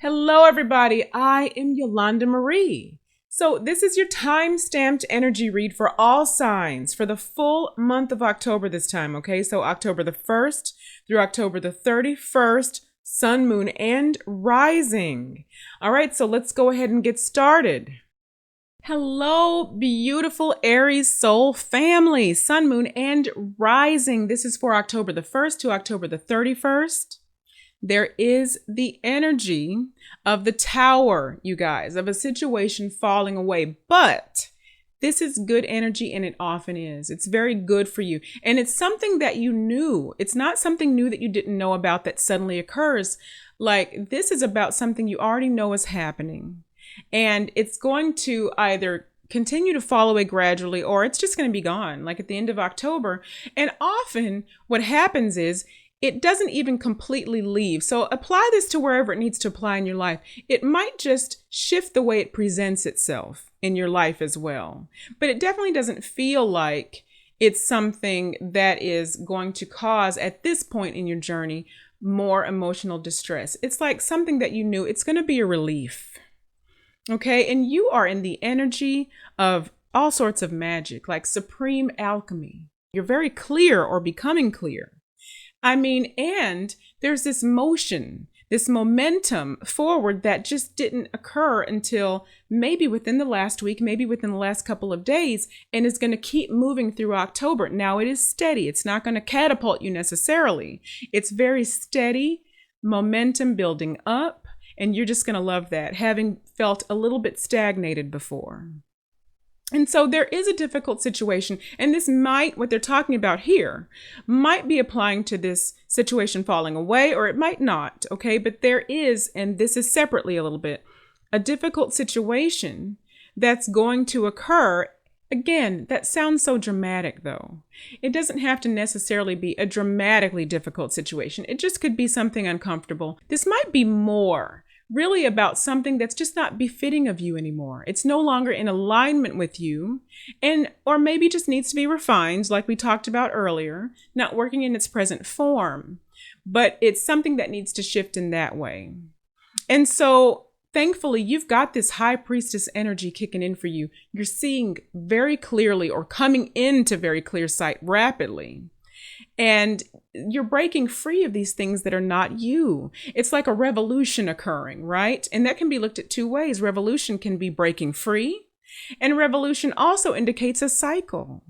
Hello, everybody. I am Yolanda Marie. So this is your time-stamped energy read for all signs for the full month of October this time, okay? So October the 1st through October the 31st, sun, moon, and rising. All right, so let's go ahead and get started. Hello, beautiful Aries soul family, sun, moon, and rising. This is for October the 1st to October the 31st. There is the energy of the Tower, you guys, of a situation falling away. But this is good energy, and it often is. It's very good for you. And it's something that you knew. It's not something new that you didn't know about that suddenly occurs. Like, this is about something you already know is happening. And it's going to either continue to fall away gradually, or it's just going to be gone, like at the end of October. And often what happens is, it doesn't even completely leave. So apply this to wherever it needs to apply in your life. It might just shift the way it presents itself in your life as well. But it definitely doesn't feel like it's something that is going to cause, at this point in your journey, more emotional distress. It's like something that you knew. It's going to be a relief. Okay? And you are in the energy of all sorts of magic, like supreme alchemy. You're very clear or becoming clear. I mean, and there's this motion, this momentum forward that just didn't occur until maybe within the last week, maybe within the last couple of days, and is going to keep moving through October. Now it is steady. It's not going to catapult you necessarily. It's very steady momentum building up, and you're just going to love that, having felt a little bit stagnated before. And so there is a difficult situation, and this might, what they're talking about here, might be applying to this situation falling away, or it might not, okay? But there is, and this is separately a little bit, a difficult situation that's going to occur. Again, that sounds so dramatic, though. It doesn't have to necessarily be a dramatically difficult situation. It just could be something uncomfortable. This might be more really about something that's just not befitting of you anymore. It's no longer in alignment with you, and or maybe just needs to be refined, like we talked about earlier, not working in its present form, but it's something that needs to shift in that way. And so thankfully, you've got this high priestess energy kicking in for you. You're seeing very clearly, or coming into very clear sight rapidly. And you're breaking free of these things that are not you. It's like a revolution occurring, right? And that can be looked at two ways. Revolution can be breaking free, and revolution also indicates a cycle.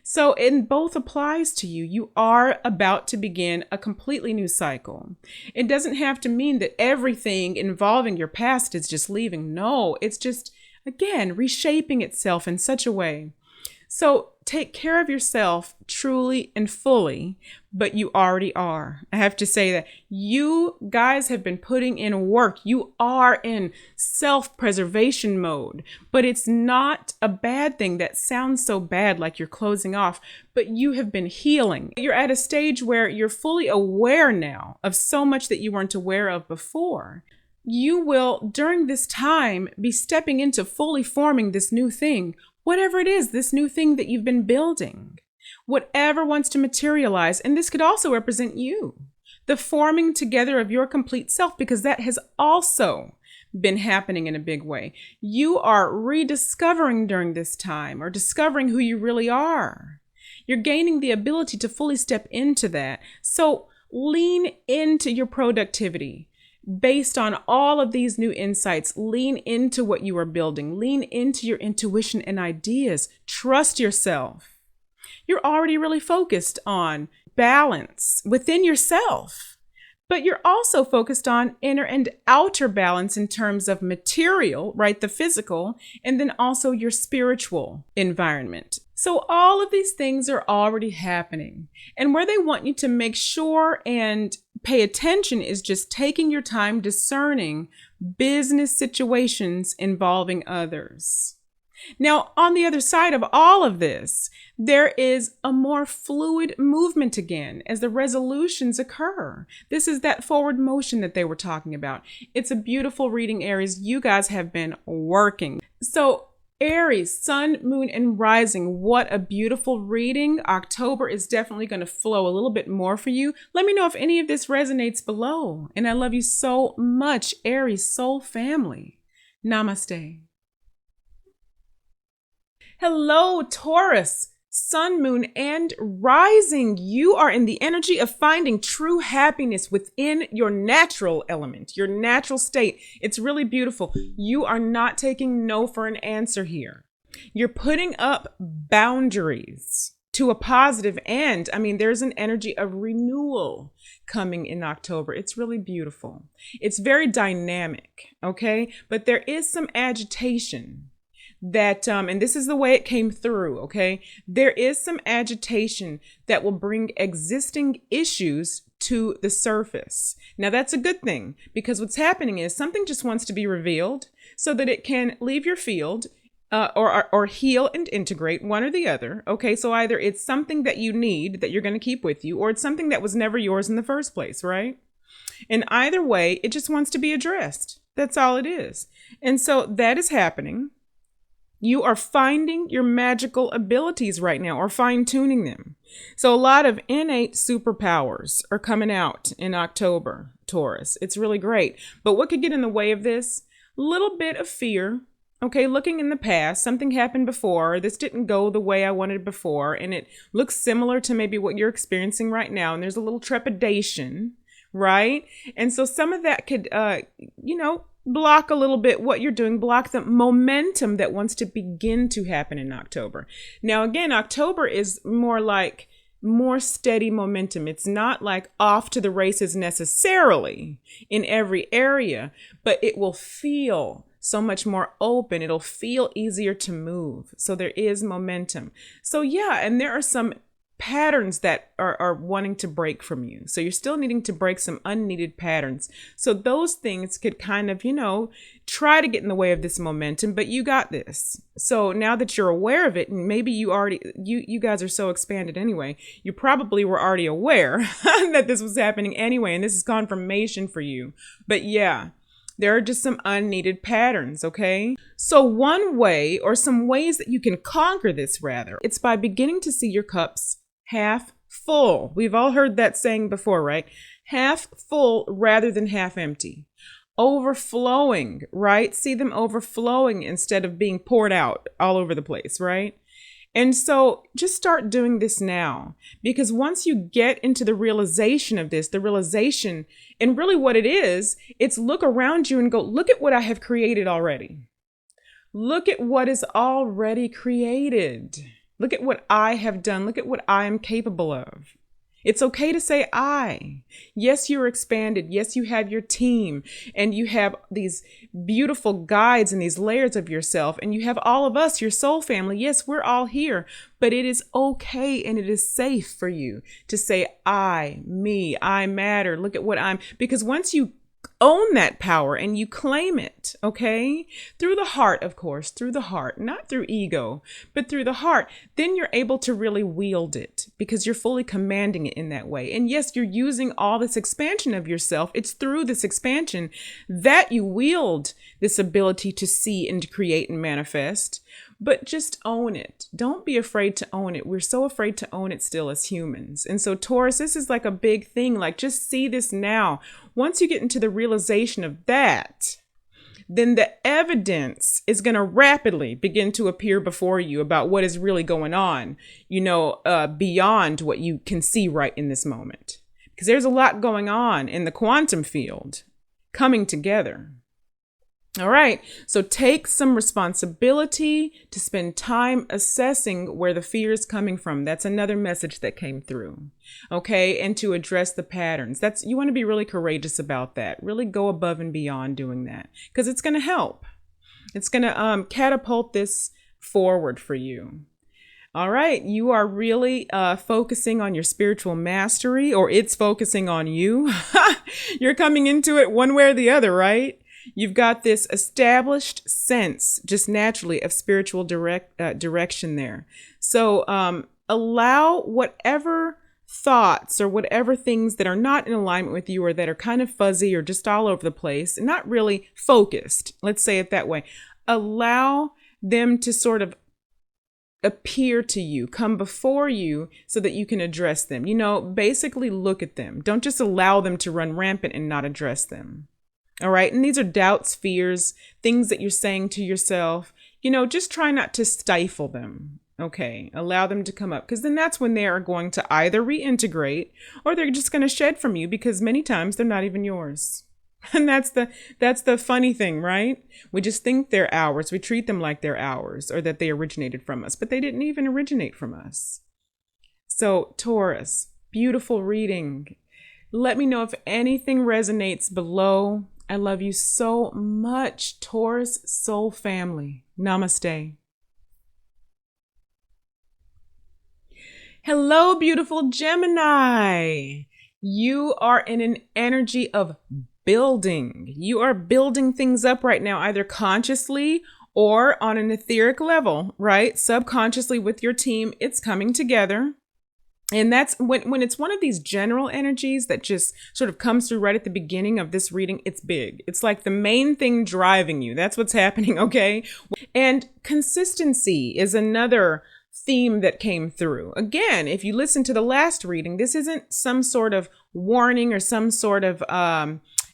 So it both applies to you. You are about to begin a completely new cycle. It doesn't have to mean that everything involving your past is just leaving. No, it's just, again, reshaping itself in such a way. So take care of yourself truly and fully, but you already are. I have to say that you guys have been putting in work. You are in self-preservation mode, but it's not a bad thing that sounds so bad, like you're closing off, but you have been healing. You're at a stage where you're fully aware now of so much that you weren't aware of before. You will, during this time, be stepping into fully forming this new thing. Whatever it is, this new thing that you've been building, whatever wants to materialize. And this could also represent you, the forming together of your complete self, because that has also been happening in a big way. You are rediscovering during this time, or discovering who you really are. You're gaining the ability to fully step into that. So lean into your productivity. Based on all of these new insights, lean into what you are building. Lean into your intuition and ideas. Trust yourself. You're already really focused on balance within yourself, but you're also focused on inner and outer balance in terms of material, right? The physical, and then also your spiritual environment. So all of these things are already happening. And where they want you to make sure and pay attention is just taking your time discerning business situations involving others. Now, on the other side of all of this, there is a more fluid movement again as the resolutions occur. This is that forward motion that they were talking about. It's a beautiful reading, Aries. You guys have been working. So Aries, sun, moon, and rising. What a beautiful reading. October is definitely going to flow a little bit more for you. Let me know if any of this resonates below. And I love you so much, Aries soul family. Namaste. Hello, Taurus, sun, moon, and rising. You are in the energy of finding true happiness within your natural element, your natural state. It's really beautiful. You are not taking no for an answer here. You're putting up boundaries to a positive end. I mean, there's an energy of renewal coming in October. It's really beautiful. It's very dynamic, okay? But there is some agitation that, and this is the way it came through, okay? There is some agitation that will bring existing issues to the surface. Now, that's a good thing, because what's happening is something just wants to be revealed so that it can leave your field or heal and integrate, one or the other, okay? So either it's something that you need that you're going to keep with you, or it's something that was never yours in the first place, right? And either way, it just wants to be addressed. That's all it is. And so that is happening. You are finding your magical abilities right now, or fine-tuning them. So a lot of innate superpowers are coming out in October, Taurus. It's really great. But what could get in the way of this? A little bit of fear. Okay, looking in the past, something happened before. This didn't go the way I wanted before, and it looks similar to maybe what you're experiencing right now. And there's a little trepidation, right? And so some of that could, block a little bit what you're doing, block the momentum that wants to begin to happen in October. Now, again, October is more like more steady momentum. It's not like off to the races necessarily in every area, but it will feel so much more open. It'll feel easier to move. So there is momentum. So yeah, and there are some patterns that are wanting to break from you. So you're still needing to break some unneeded patterns. So those things could kind of, try to get in the way of this momentum, but you got this. So now that you're aware of it, and maybe you guys are so expanded anyway, you probably were already aware that this was happening anyway, and this is confirmation for you. But yeah, there are just some unneeded patterns, okay? So one way, or some ways that you can conquer this rather, it's by beginning to see your cups half full. We've all heard that saying before, right? Half full rather than half empty. Overflowing, right? See them overflowing instead of being poured out all over the place, right? And so just start doing this now, because once you get into the realization of this, and really what it is, it's look around you and go, look at what I have created already. Look at what is already created. Look at what I have done. Look at what I am capable of. It's okay to say I. Yes, you're expanded. Yes, you have your team, and you have these beautiful guides and these layers of yourself, and you have all of us, your soul family. Yes, we're all here, but it is okay and it is safe for you to say I, me, I matter. Look at what I'm, because once you own that power and you claim it, okay, through the heart, of course, through the heart, not through ego, but through the heart, then you're able to really wield it, because you're fully commanding it in that way. And yes, you're using all this expansion of yourself. It's through this expansion that you wield this ability to see and to create and manifest. But just own it. Don't be afraid to own it. We're so afraid to own it still as humans. And so Taurus, this is like a big thing. Like, just see this now. Once you get into the realization of that, then the evidence is going to rapidly begin to appear before you about what is really going on, beyond what you can see right in this moment. Because there's a lot going on in the quantum field coming together. All right, so take some responsibility to spend time assessing where the fear is coming from. That's another message that came through. Okay, and to address the patterns. You want to be really courageous about that. Really go above and beyond doing that, because it's going to help. It's going to catapult this forward for you. All right, you are really focusing on your spiritual mastery, or it's focusing on you. You're coming into it one way or the other, right? You've got this established sense just naturally of spiritual direction there. So allow whatever thoughts or whatever things that are not in alignment with you, or that are kind of fuzzy or just all over the place and not really focused, let's say it that way. Allow them to sort of appear to you, come before you so that you can address them. Basically look at them. Don't just allow them to run rampant and not address them. All right. And these are doubts, fears, things that you're saying to yourself. Just try not to stifle them. Okay. Allow them to come up, because then that's when they are going to either reintegrate or they're just going to shed from you, because many times they're not even yours. And that's the funny thing, right? We just think they're ours. We treat them like they're ours, or that they originated from us, but they didn't even originate from us. So Taurus, beautiful reading. Let me know if anything resonates below. I love you so much, Taurus soul family. Namaste. Hello, beautiful Gemini. You are in an energy of building. You are building things up right now, either consciously or on an etheric level, right? Subconsciously with your team, it's coming together. And that's when it's one of these general energies that just sort of comes through right at the beginning of this reading. It's big. It's like the main thing driving you. That's what's happening. Okay. And consistency is another theme that came through. Again, if you listen to the last reading, this isn't some sort of warning or some sort of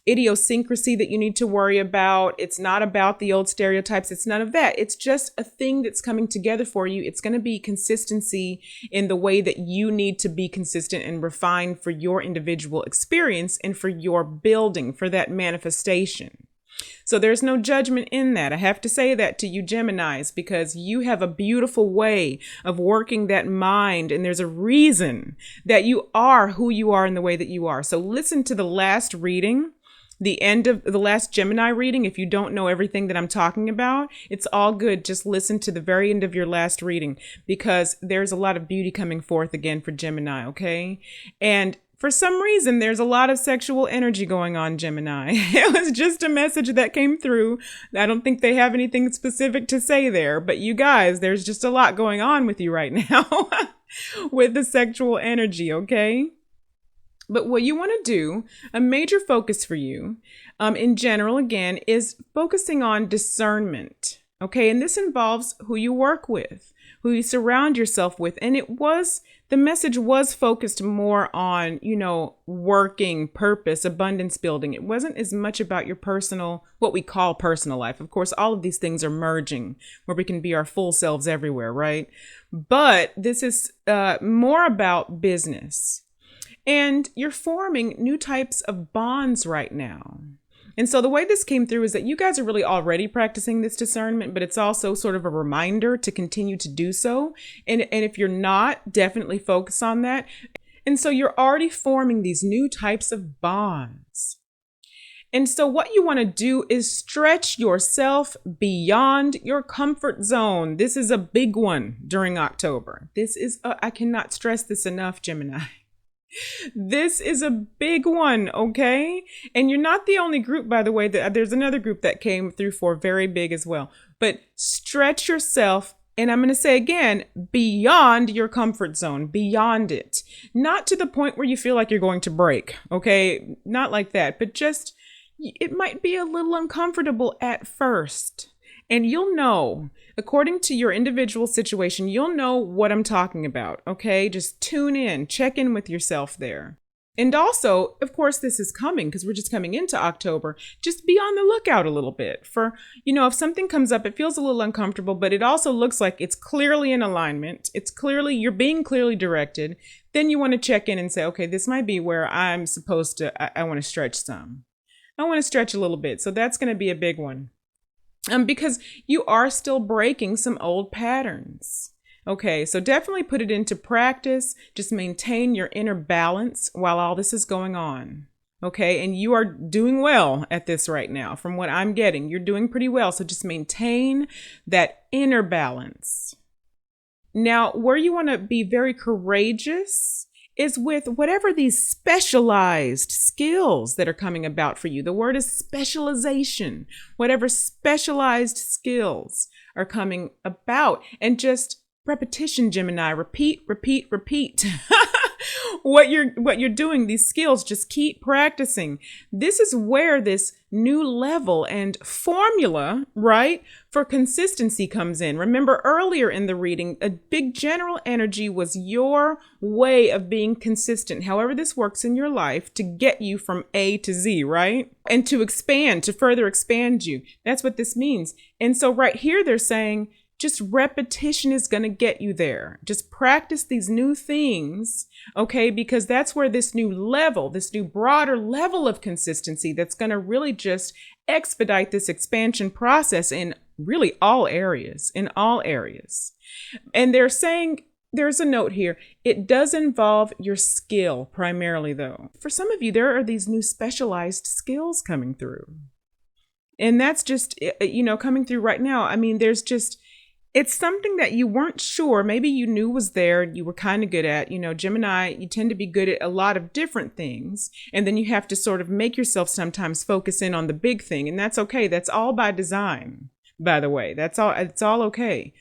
idiosyncrasy that you need to worry about. It's not about the old stereotypes. It's none of that. It's just a thing that's coming together for you. It's going to be consistency in the way that you need to be consistent and refined for your individual experience and for your building, for that manifestation. So there's no judgment in that. I have to say that to you Geminis, because you have a beautiful way of working that mind. And there's a reason that you are who you are in the way that you are. So listen to the last reading, the end of the last Gemini reading. If you don't know everything that I'm talking about, it's all good. Just listen to the very end of your last reading, because there's a lot of beauty coming forth again for Gemini. Okay. And for some reason, there's a lot of sexual energy going on, Gemini. It was just a message that came through. I don't think they have anything specific to say there, but you guys, there's just a lot going on with you right now with the sexual energy, okay? But what you want to do, a major focus for you in general, again, is focusing on discernment, okay? And this involves who you work with, who you surround yourself with. And the message was focused more on, working, purpose, abundance building. It wasn't as much about your personal, what we call personal life. Of course, all of these things are merging where we can be our full selves everywhere, right? But this is more about business. And you're forming new types of bonds right now. And so the way this came through is that you guys are really already practicing this discernment, but it's also sort of a reminder to continue to do so. And if you're not, definitely focus on that. And so you're already forming these new types of bonds. And so what you want to do is stretch yourself beyond your comfort zone. This is a big one during October. I cannot stress this enough, Gemini. This is a big one, okay? And you're not the only group, by the way. There's another group that came through for very big as well. But stretch yourself, and I'm going to say again, beyond your comfort zone, beyond it. Not to the point where you feel like you're going to break, okay? Not like that, but just, it might be a little uncomfortable at first. And you'll know, according to your individual situation, you'll know what I'm talking about, okay? Just tune in, check in with yourself there. And also, of course, this is coming because we're just coming into October. Just be on the lookout a little bit for, if something comes up, it feels a little uncomfortable, but it also looks like it's clearly in alignment. You're being clearly directed. Then you want to check in and say, okay, this might be where I'm supposed to, I want to stretch some. I want to stretch a little bit. So that's going to be a big one. Because you are still breaking some old patterns. Okay, so definitely put it into practice. Just maintain your inner balance while all this is going on. Okay, and you are doing well at this right now. From what I'm getting, you're doing pretty well. So just maintain that inner balance. Now, where you want to be very courageous is with whatever these specialized skills that are coming about for you. The word is specialization. Whatever specialized skills are coming about. And just repetition, Gemini. Repeat, repeat, repeat. what you're doing, these skills, just keep practicing. This is where this new level and formula, right, for consistency comes in. Remember earlier in the reading, a big general energy was your way of being consistent, however this works in your life, to get you from A to Z, right? And to expand, to further expand you. That's what this means. And so right here, they're saying, just repetition is going to get you there. Just practice these new things, okay? Because that's where this new level, this new broader level of consistency that's going to really just expedite this expansion process in really all areas, And they're saying, there's a note here, it does involve your skill primarily though. For some of you, there are these new specialized skills coming through. And that's just, coming through right now. I mean, it's something that you weren't sure, maybe you knew was there, you were kind of good at. Gemini, you tend to be good at a lot of different things. And then you have to sort of make yourself sometimes focus in on the big thing. And that's okay. That's all by design, by the way. It's all okay.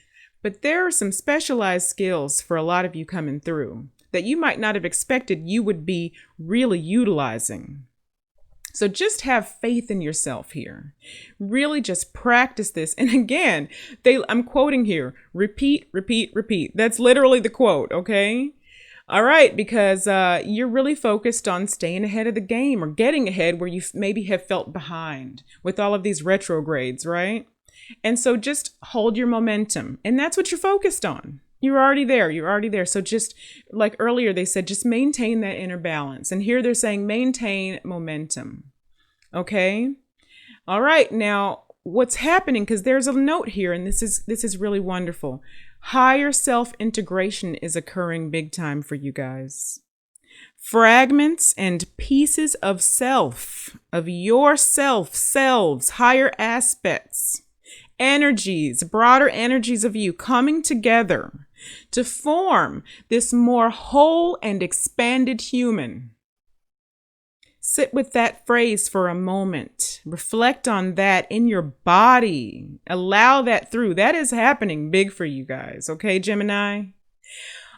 But there are some specialized skills for a lot of you coming through that you might not have expected you would be really utilizing. So just have faith in yourself here. Really just practice this. And again, I'm quoting here, repeat, repeat, repeat. That's literally the quote, okay? All right, because you're really focused on staying ahead of the game or getting ahead where you maybe have felt behind with all of these retrogrades, right? And so just hold your momentum. And that's what you're focused on. You're already there. So just like earlier, they said, just maintain that inner balance. And here they're saying maintain momentum. Okay. All right. Now what's happening, because there's a note here, and this is really wonderful. Higher self-integration is occurring big time for you guys. Fragments and pieces of self, of yourself, selves, higher aspects, energies, broader energies of you coming together to form this more whole and expanded human. Sit with that phrase for a moment. Reflect on that in your body. Allow that through. That is happening big for you guys. Okay, Gemini?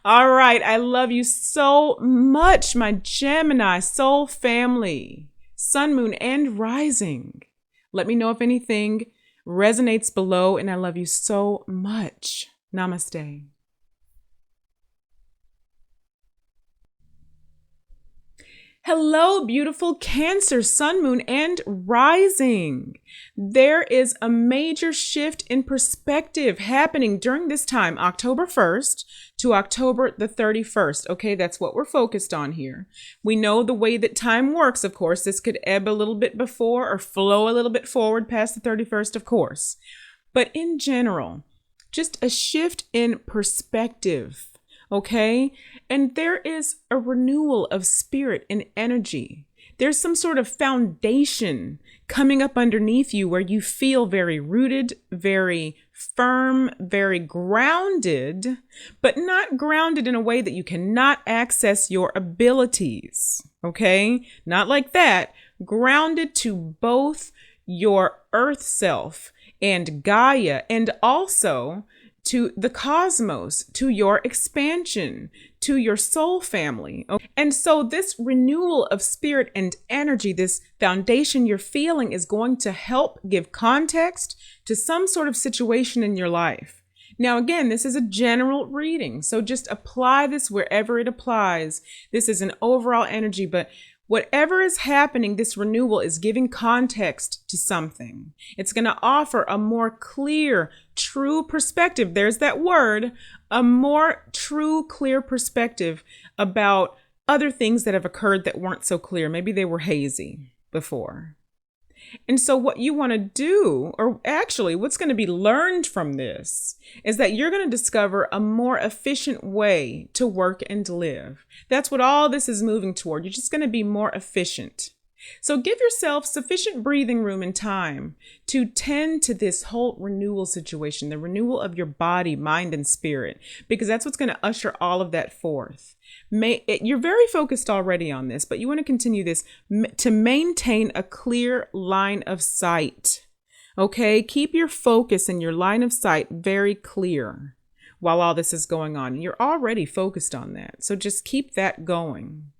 All right. I love you so much, my Gemini soul family, sun, moon, and rising. Let me know if anything resonates below, and I love you so much. Namaste. Hello, beautiful Cancer, sun, moon, and rising. There is a major shift in perspective happening during this time, October 1st to October the 31st. Okay, that's what we're focused on here. We know the way that time works, of course. This could ebb a little bit before or flow a little bit forward past the 31st, of course. But in general, just a shift in perspective. Okay. And there is a renewal of spirit and energy. There's some sort of foundation coming up underneath you where you feel very rooted, very firm, very grounded, but not grounded in a way that you cannot access your abilities. Okay. Not like that. Grounded to both your earth self and Gaia, and also to the cosmos, to your expansion, to your soul family. And so this renewal of spirit and energy, this foundation you're feeling, is going to help give context to some sort of situation in your life. Now, again, this is a general reading, so just apply this wherever it applies. This is an overall energy, but whatever is happening, this renewal is giving context to something. It's going to offer a more clear, true perspective. There's that word, a more true, clear perspective about other things that have occurred that weren't so clear. Maybe they were hazy before. And so what you want to do, or actually what's going to be learned from this, is that you're going to discover a more efficient way to work and live. That's what all this is moving toward. You're just going to be more efficient. So give yourself sufficient breathing room and time to tend to this whole renewal situation, the renewal of your body, mind, and spirit, because that's what's going to usher all of that forth. You're very focused already on this, but you want to continue this to maintain a clear line of sight. Okay, keep your focus and your line of sight very clear while all this is going on. And you're already focused on that. So just keep that going.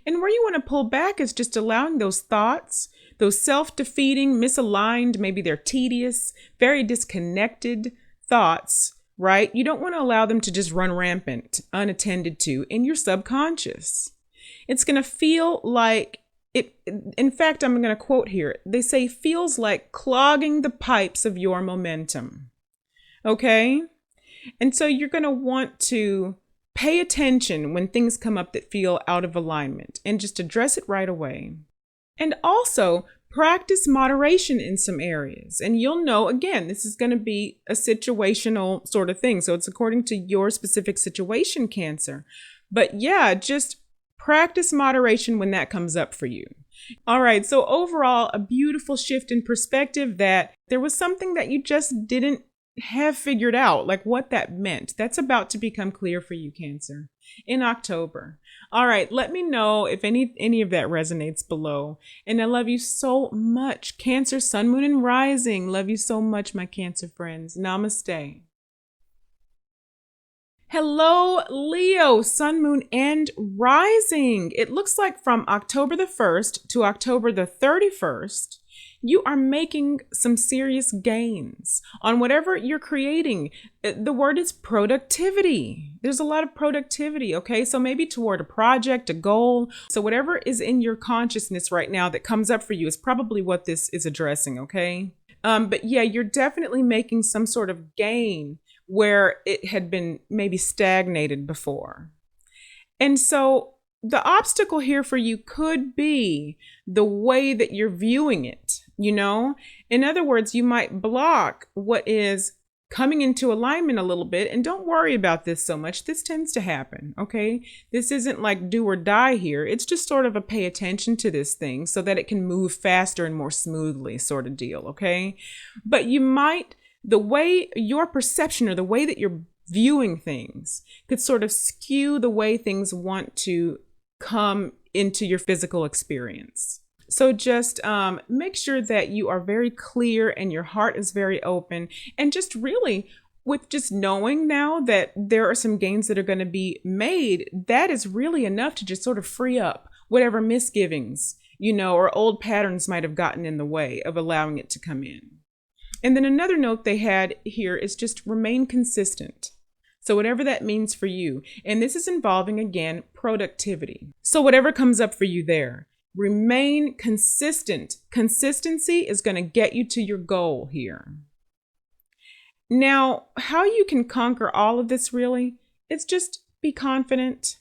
And where you want to pull back is just allowing those thoughts, those self-defeating, misaligned, maybe they're tedious, very disconnected thoughts, right? You don't want to allow them to just run rampant, unattended to in your subconscious. It's going to feel like it. In fact, I'm going to quote here. They say feels like clogging the pipes of your momentum. Okay? And so you're going to want to pay attention when things come up that feel out of alignment and just address it right away. And also practice moderation in some areas. And you'll know, again, this is going to be a situational sort of thing. So it's according to your specific situation, Cancer. But yeah, just practice moderation when that comes up for you. All right. So overall, a beautiful shift in perspective that there was something that you just didn't have figured out, like what that meant. That's about to become clear for you, Cancer, in October. All right, let me know if any of that resonates below. And I love you so much, Cancer, Sun, Moon, and Rising. Love you so much, my Cancer friends. Namaste. Hello, Leo, Sun, Moon, and Rising. It looks like from October the 1st to October the 31st, you are making some serious gains on whatever you're creating. The word is productivity. There's a lot of productivity, okay? So maybe toward a project, a goal. So whatever is in your consciousness right now that comes up for you is probably what this is addressing, okay? But yeah, you're definitely making some sort of gain where it had been maybe stagnated before. And so the obstacle here for you could be the way that you're viewing it, you know? In other words, you might block what is coming into alignment a little bit. And don't worry about this so much. This tends to happen, okay? This isn't like do or die here. It's just sort of a pay attention to this thing so that it can move faster and more smoothly sort of deal, okay? But you might, the way your perception or the way that you're viewing things could sort of skew the way things want to come into your physical experience. So just make sure that you are very clear and your heart is very open, and just really with just knowing now that there are some gains that are going to be made, that is really enough to just sort of free up whatever misgivings, you know, or old patterns might have gotten in the way of allowing it to come in. And then another note they had here is just remain consistent. So whatever that means for you, and this is involving, again, productivity. So whatever comes up for you there, remain consistent. Consistency is going to get you to your goal here. Now, how you can conquer all of this really, it's just be confident.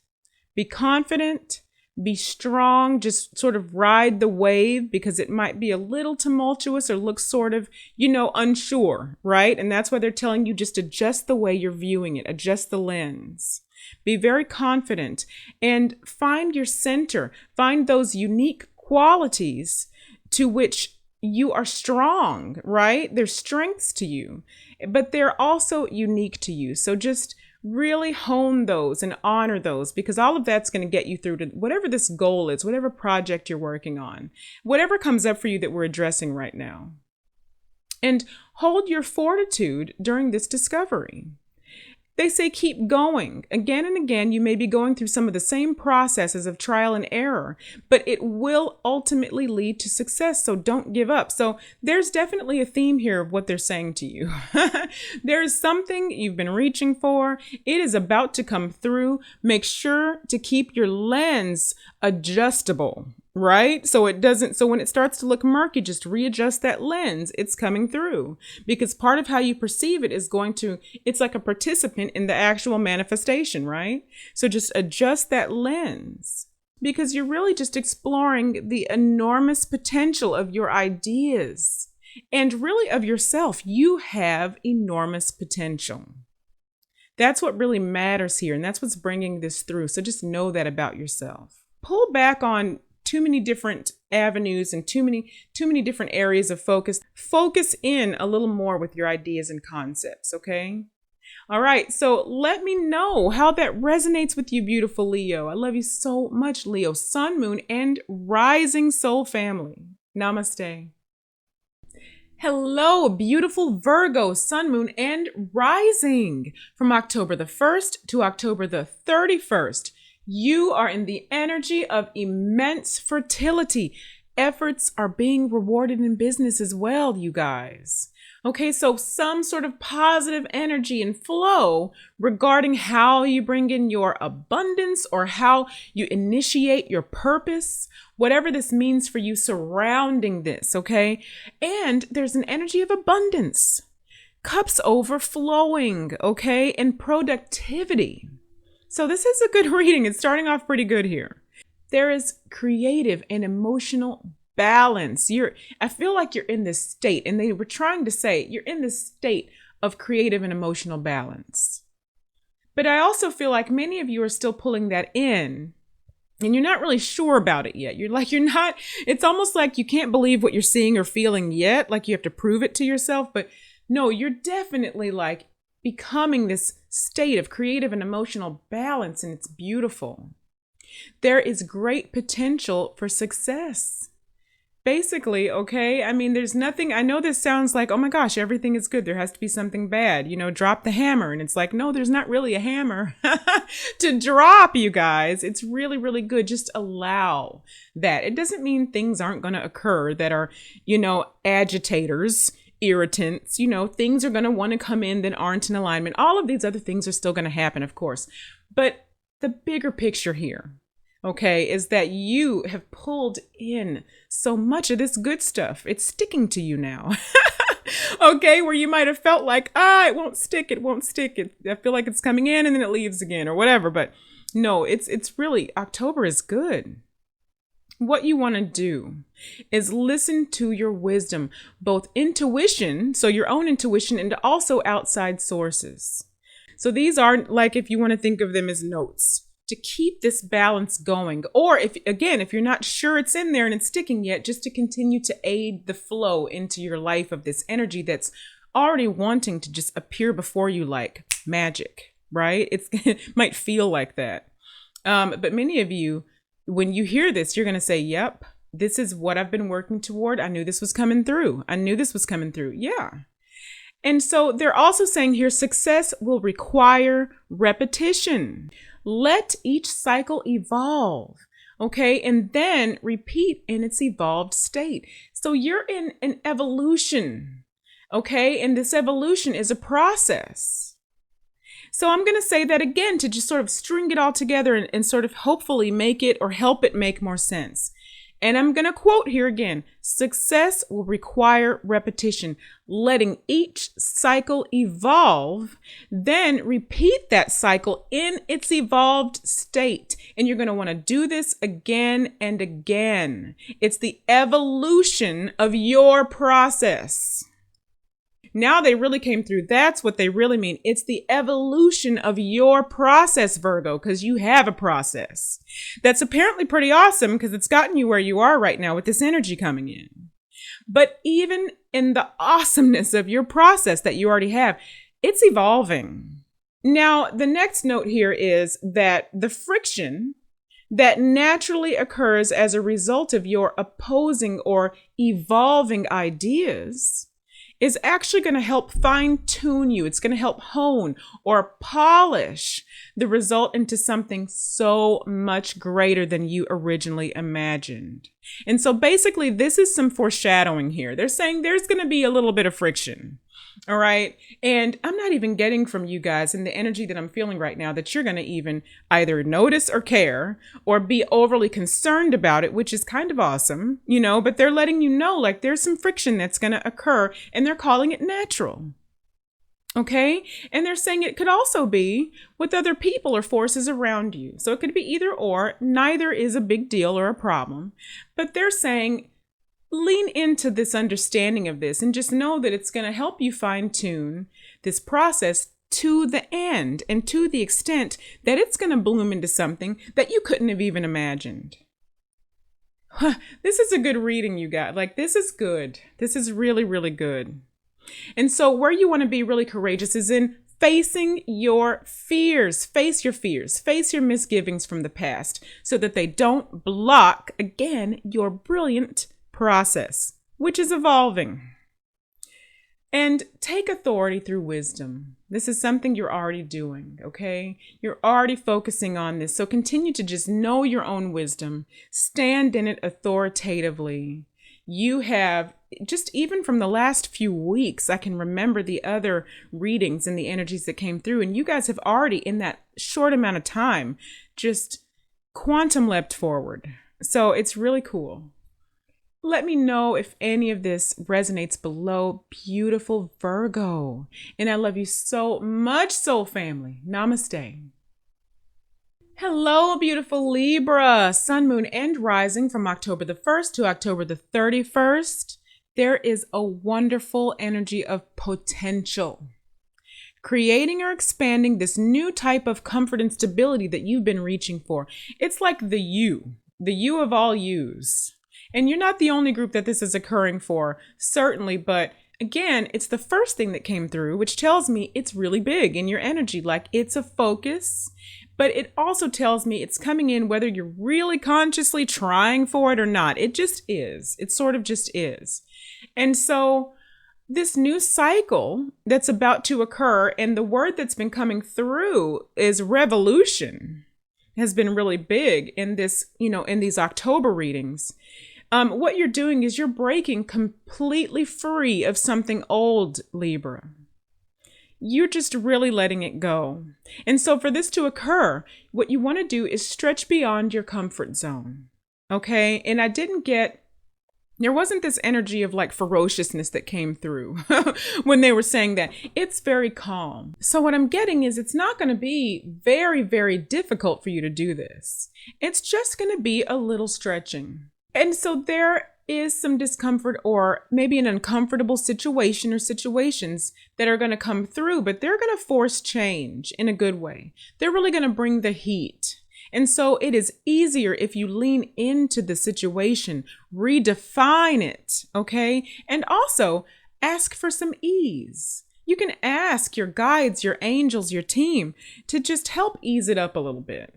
Be confident. Be strong, just sort of ride the wave because it might be a little tumultuous or look sort of, you know, unsure, right? And that's why they're telling you just adjust the way you're viewing it, adjust the lens. Be very confident and find your center, find those unique qualities to which you are strong, right? There's strengths to you, but they're also unique to you. So just really hone those and honor those, because all of that's going to get you through to whatever this goal is, whatever project you're working on, whatever comes up for you that we're addressing right now. And hold your fortitude during this discovery. They say keep going. Again and again, you may be going through some of the same processes of trial and error, but it will ultimately lead to success. So don't give up. So there's definitely a theme here of what they're saying to you. There's something you've been reaching for. It is about to come through. Make sure to keep your lens adjustable, right? So when it starts to look murky, just readjust that lens. It's coming through, because part of how you perceive it is it's like a participant in the actual manifestation, right? So just adjust that lens, because you're really just exploring the enormous potential of your ideas and really of yourself. You have enormous potential. That's what really matters here. And that's what's bringing this through. So just know that about yourself. Pull back on too many different avenues and too many different areas of focus. Focus in a little more with your ideas and concepts, okay? All right, so let me know how that resonates with you, beautiful Leo. I love you so much, Leo, Sun, Moon, and Rising Soul family. Namaste. Hello, beautiful Virgo, sun, moon, and rising. From October the 1st to October the 31st, you are in the energy of immense fertility. Efforts are being rewarded in business as well, you guys. Okay, so some sort of positive energy and flow regarding how you bring in your abundance or how you initiate your purpose, whatever this means for you surrounding this, okay? And there's an energy of abundance, cups overflowing, okay, and productivity. So this is a good reading. It's starting off pretty good here. There is creative and emotional balance. I feel like you're in this state, and they were trying to say you're in this state of creative and emotional balance. But I also feel like many of you are still pulling that in, and you're not really sure about it yet. It's almost like you can't believe what you're seeing or feeling yet, like you have to prove it to yourself. But no, you're definitely like becoming this state of creative and emotional balance, and it's beautiful. There is great potential for success. Basically, okay, I mean, there's nothing, I know this sounds like, oh my gosh, everything is good. There has to be something bad, drop the hammer. And it's like, no, there's not really a hammer to drop, you guys. It's really, really good. Just allow that. It doesn't mean things aren't going to occur that are, agitators, irritants, things are going to want to come in that aren't in alignment. All of these other things are still going to happen, of course. But the bigger picture here, okay, is that you have pulled in so much of this good stuff. It's sticking to you now. Okay, where you might have felt like, it won't stick. I feel like it's coming in and then it leaves again or whatever. But no, it's really, October is good. What you want to do is listen to your wisdom, both intuition, so your own intuition, and also outside sources. So these are like, if you want to think of them as notes, to keep this balance going. Or if you're not sure it's in there and it's sticking yet, just to continue to aid the flow into your life of this energy that's already wanting to just appear before you like magic, right? It might feel like that. But many of you, when you hear this, you're going to say, yep, this is what I've been working toward. I knew this was coming through. Yeah. And so they're also saying here, success will require repetition. Let each cycle evolve, okay? And then repeat in its evolved state. So you're in an evolution, okay? And this evolution is a process. So I'm going to say that again to just sort of string it all together and sort of hopefully make it or help it make more sense. And I'm going to quote here again, success will require repetition, letting each cycle evolve, then repeat that cycle in its evolved state. And you're going to want to do this again and again. It's the evolution of your process. Now they really came through. That's what they really mean. It's the evolution of your process, Virgo, because you have a process. That's apparently pretty awesome because it's gotten you where you are right now with this energy coming in. But even in the awesomeness of your process that you already have, it's evolving. Now, the next note here is that the friction that naturally occurs as a result of your opposing or evolving ideas is actually going to help fine-tune you. It's going to help hone or polish the result into something so much greater than you originally imagined. And so basically, this is some foreshadowing here. They're saying there's going to be a little bit of friction. All right. And I'm not even getting from you guys in the energy that I'm feeling right now that you're going to even either notice or care or be overly concerned about it, which is kind of awesome, but they're letting you know, like, there's some friction that's going to occur and they're calling it natural. Okay. And they're saying it could also be with other people or forces around you. So it could be either or, neither is a big deal or a problem, but they're saying lean into this understanding of this and just know that it's going to help you fine-tune this process to the end and to the extent that it's going to bloom into something that you couldn't have even imagined. This is a good reading you got. Like, this is good. This is really, really good. And so where you want to be really courageous is in facing your fears. Face your fears. Face your misgivings from the past so that they don't block, again, your brilliant process, which is evolving. And take authority through wisdom. This is something you're already doing, okay? You're already focusing on this. So continue to just know your own wisdom. Stand in it authoritatively. You have, just even from the last few weeks, I can remember the other readings and the energies that came through. And you guys have already, in that short amount of time, just quantum leapt forward. So it's really cool. Let me know if any of this resonates below, beautiful Virgo. And I love you so much, soul family. Namaste. Hello, beautiful Libra, sun, moon, and rising from October the 1st to October the 31st. There is a wonderful energy of potential. Creating or expanding this new type of comfort and stability that you've been reaching for. It's like the you of all yous. And you're not the only group that this is occurring for, certainly, but again, it's the first thing that came through, which tells me it's really big in your energy, like it's a focus, but it also tells me it's coming in whether you're really consciously trying for it or not. It just is. It sort of just is. And so this new cycle that's about to occur, and the word that's been coming through is revolution, has been really big in this, in these October readings. What you're doing is you're breaking completely free of something old, Libra. You're just really letting it go. And so for this to occur, what you want to do is stretch beyond your comfort zone. Okay? And there wasn't this energy of like ferociousness that came through when they were saying that. It's very calm. So what I'm getting is it's not going to be very, very difficult for you to do this. It's just going to be a little stretching. And so there is some discomfort or maybe an uncomfortable situation or situations that are going to come through, but they're going to force change in a good way. They're really going to bring the heat. And so it is easier if you lean into the situation, redefine it, okay? And also ask for some ease. You can ask your guides, your angels, your team to just help ease it up a little bit.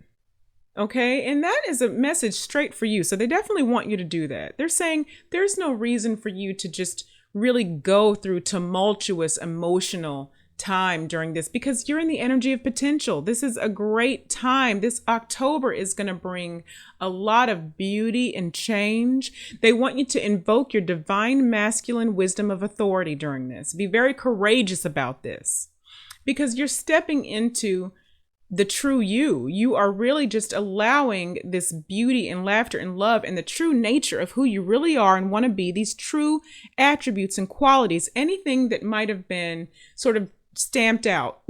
Okay, and that is a message straight for you. So they definitely want you to do that. They're saying there's no reason for you to just really go through tumultuous emotional time during this because you're in the energy of potential. This is a great time. This October is going to bring a lot of beauty and change. They want you to invoke your divine masculine wisdom of authority during this. Be very courageous about this because you're stepping into the true you. You are really just allowing this beauty and laughter and love and the true nature of who you really are and want to be, these true attributes and qualities, anything that might have been sort of stamped out,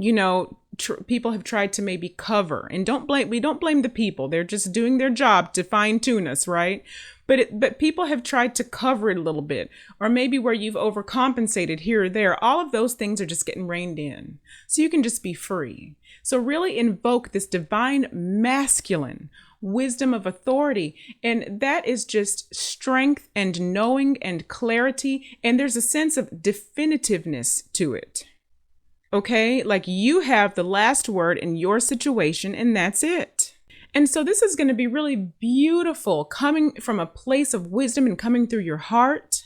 people have tried to maybe cover, and we don't blame the people. They're just doing their job to fine tune us, right? But people have tried to cover it a little bit, or maybe where you've overcompensated here or there. All of those things are just getting reined in. So you can just be free. So really invoke this divine masculine wisdom of authority. And that is just strength and knowing and clarity. And there's a sense of definitiveness to it. Okay? Like you have the last word in your situation, and that's it. And so this is going to be really beautiful, coming from a place of wisdom and coming through your heart.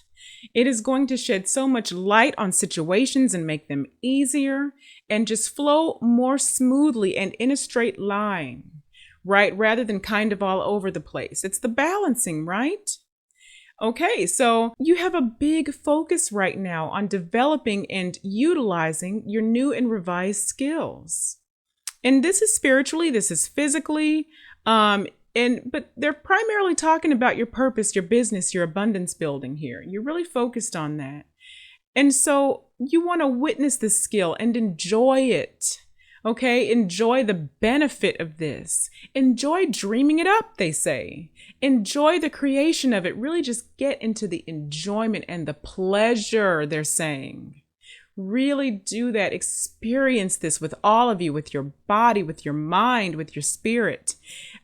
It is going to shed so much light on situations and make them easier and just flow more smoothly and in a straight line, right? Rather than kind of all over the place. It's the balancing, right? Okay, so you have a big focus right now on developing and utilizing your new and revised skills. And this is spiritually, this is physically, but they're primarily talking about your purpose, your business, your abundance building here. You're really focused on that. And so you want to witness this skill and enjoy it. Okay, enjoy the benefit of this. Enjoy dreaming it up, they say. Enjoy the creation of it. Really just get into the enjoyment and the pleasure, they're saying. Really do that. Experience this with all of you, with your body, with your mind, with your spirit.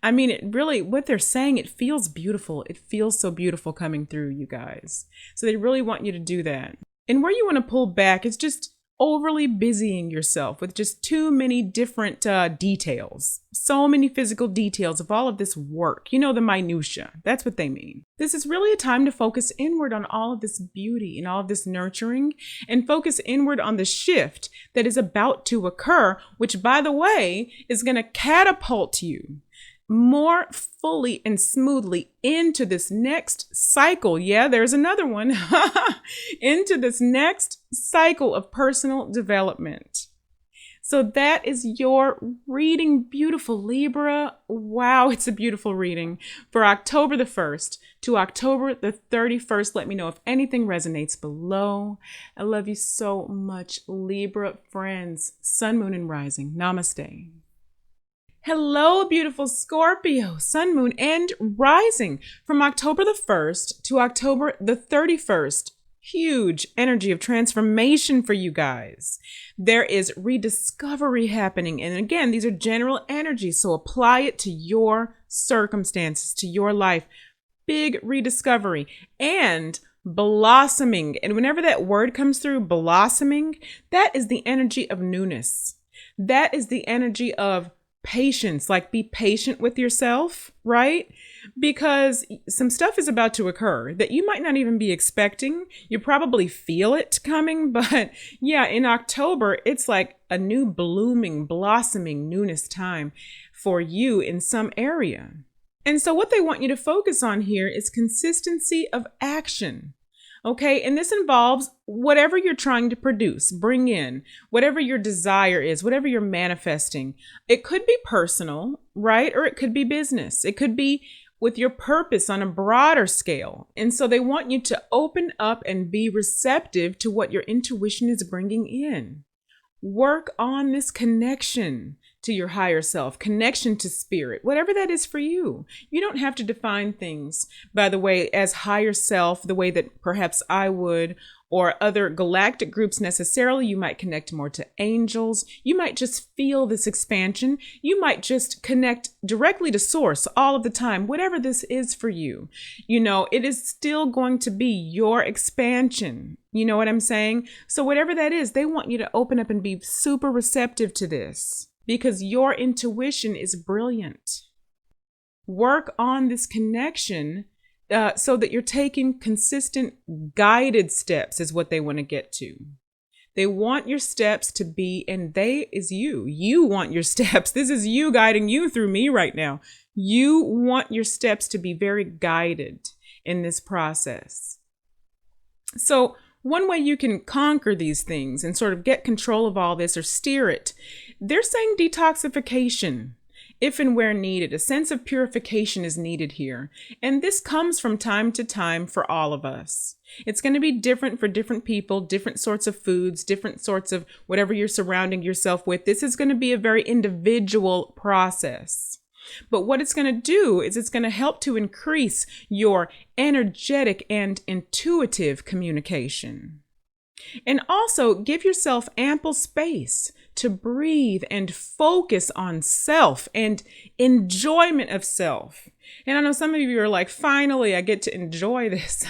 I mean, it really, what they're saying, it feels beautiful. It feels so beautiful coming through, you guys. So they really want you to do that. And where you want to pull back is just overly busying yourself with just too many different details. So many physical details of all of this work. You know, the minutia. That's what they mean. This is really a time to focus inward on all of this beauty and all of this nurturing, and focus inward on the shift that is about to occur, which, by the way, is going to catapult you more fully and smoothly into this next cycle. Yeah, there's another one. Into this next cycle of personal development. So that is your reading, beautiful Libra. Wow, it's a beautiful reading for October the 1st to October the 31st. Let me know if anything resonates below. I love you so much, Libra friends. Sun, moon, and rising. Namaste. Hello, beautiful Scorpio, sun, moon, and rising from October the 1st to October the 31st. Huge energy of transformation for you guys. There is rediscovery happening. And again, these are general energies, so apply it to your circumstances, to your life. Big rediscovery and blossoming. And whenever that word comes through, blossoming, that is the energy of newness. That is the energy of patience, like be patient with yourself, right? Because some stuff is about to occur that you might not even be expecting. You probably feel it coming, but yeah, in October, it's like a new blooming, blossoming newness time for you in some area. And so what they want you to focus on here is consistency of action. Okay, and this involves whatever you're trying to produce, bring in, whatever your desire is, whatever you're manifesting. It could be personal, right? Or it could be business. It could be with your purpose on a broader scale. And so they want you to open up and be receptive to what your intuition is bringing in. Work on this connection to your higher self, connection to spirit, whatever that is for you. You don't have to define things, by the way, as higher self, the way that perhaps I would, or other galactic groups necessarily. You might connect more to angels. You might just feel this expansion. You might just connect directly to source all of the time, whatever this is for you. You know, it is still going to be your expansion. You know what I'm saying? So whatever that is, they want you to open up and be super receptive to this, because your intuition is brilliant. Work on this connection so that you're taking consistent guided steps is what they want to get to. They want your steps to be, and they is you. You want your steps. This is you guiding you through me right now. You want your steps to be very guided in this process. So one way you can conquer these things and sort of get control of all this or steer it, they're saying detoxification, if and where needed. A sense of purification is needed here. And this comes from time to time for all of us. It's going to be different for different people, different sorts of foods, different sorts of whatever you're surrounding yourself with. This is going to be a very individual process. But what it's going to do is it's going to help to increase your energetic and intuitive communication. And also give yourself ample space to breathe and focus on self and enjoyment of self. And I know some of you are like, finally, I get to enjoy this.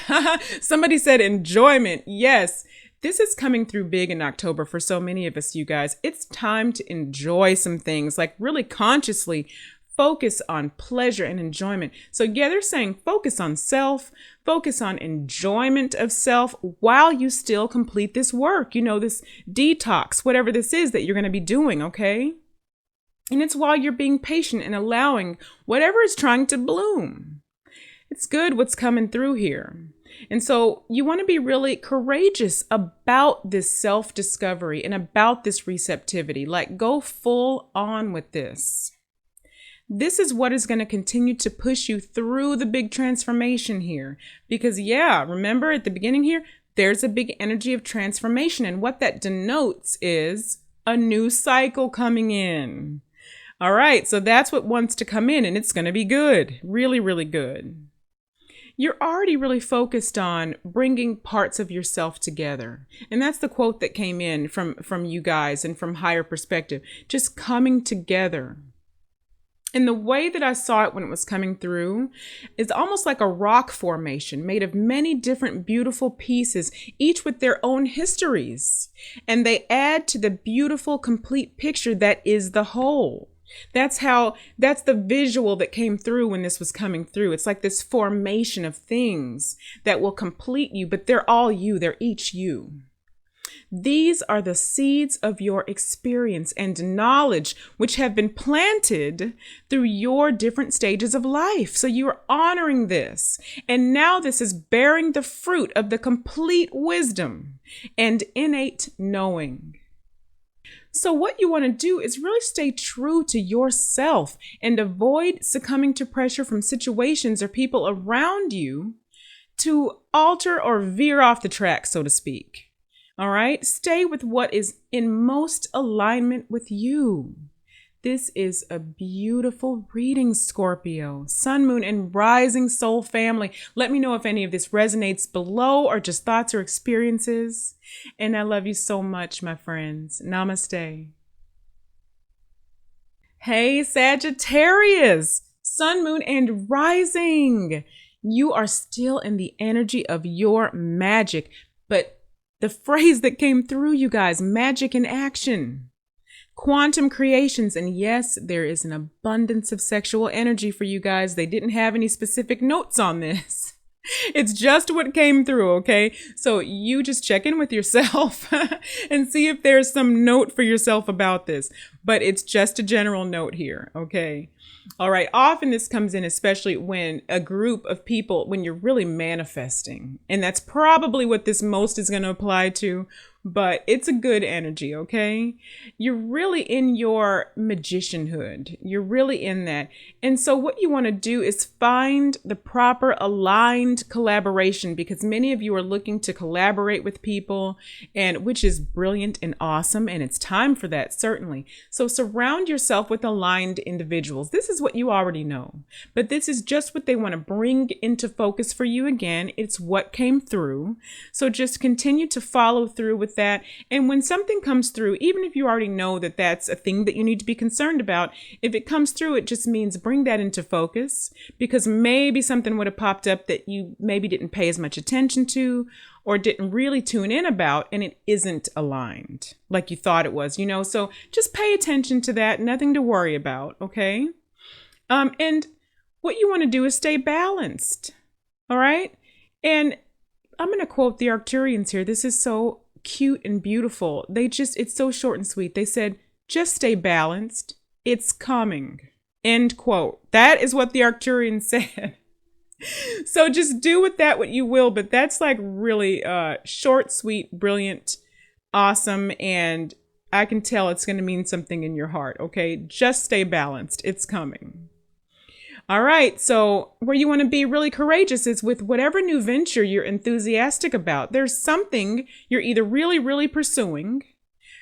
Somebody said enjoyment. Yes, this is coming through big in October for so many of us, you guys. It's time to enjoy some things, like really consciously focus on pleasure and enjoyment. So yeah, they're saying focus on self, focus on enjoyment of self while you still complete this work, you know, this detox, whatever this is that you're going to be doing, okay? And it's while you're being patient and allowing whatever is trying to bloom. It's good what's coming through here. And so you want to be really courageous about this self-discovery and about this receptivity. Like, go full on with this. This is what is going to continue to push you through the big transformation here. Because yeah, remember at the beginning here, there's a big energy of transformation. And what that denotes is a new cycle coming in. All right, so that's what wants to come in, and it's going to be good. Really, really good. You're already really focused on bringing parts of yourself together. And that's the quote that came in from you guys and from higher perspective. Just coming together. And the way that I saw it when it was coming through is almost like a rock formation made of many different beautiful pieces, each with their own histories. And they add to the beautiful, complete picture that is the whole. That's the visual that came through when this was coming through. It's like this formation of things that will complete you, but they're all you. They're each you. These are the seeds of your experience and knowledge, which have been planted through your different stages of life. So you're honoring this. And now this is bearing the fruit of the complete wisdom and innate knowing. So what you want to do is really stay true to yourself and avoid succumbing to pressure from situations or people around you to alter or veer off the track, so to speak. All right, stay with what is in most alignment with you. This is a beautiful reading, Scorpio, Sun, Moon, and Rising Soul family. Let me know if any of this resonates below or just thoughts or experiences. And I love you so much, my friends. Namaste. Hey, Sagittarius, Sun, Moon, and Rising. You are still in the energy of your magic, but the phrase that came through, you guys, magic in action, quantum creations. And yes, there is an abundance of sexual energy for you guys. They didn't have any specific notes on this. It's just what came through, okay? So you just check in with yourself and see if there's some note for yourself about this. But it's just a general note here, okay? All right. Often this comes in, especially when a group of people, when you're really manifesting. And that's probably what this most is going to apply to. But it's a good energy, okay? You're really in your magicianhood. You're really in that. And so what you want to do is find the proper aligned collaboration, because many of you are looking to collaborate with people, and which is brilliant and awesome. And it's time for that, certainly. So surround yourself with aligned individuals. This is what you already know, but this is just what they want to bring into focus for you again. It's what came through. So just continue to follow through with that. And when something comes through, even if you already know that that's a thing that you need to be concerned about, if it comes through, it just means bring that into focus, because maybe something would have popped up that you maybe didn't pay as much attention to or didn't really tune in about, and it isn't aligned like you thought it was, so just pay attention to that. Nothing to worry about. Okay. And what you want to do is stay balanced. All right. And I'm going to quote the Arcturians here. This is so cute and beautiful. It's so short and sweet. They said, just stay balanced. It's coming. End quote. That is what the Arcturians said. So just do with that what you will, but that's like really short, sweet, brilliant, awesome. And I can tell it's going to mean something in your heart. Okay. Just stay balanced. It's coming. All right. So where you want to be really courageous is with whatever new venture you're enthusiastic about. There's something you're either really, really pursuing,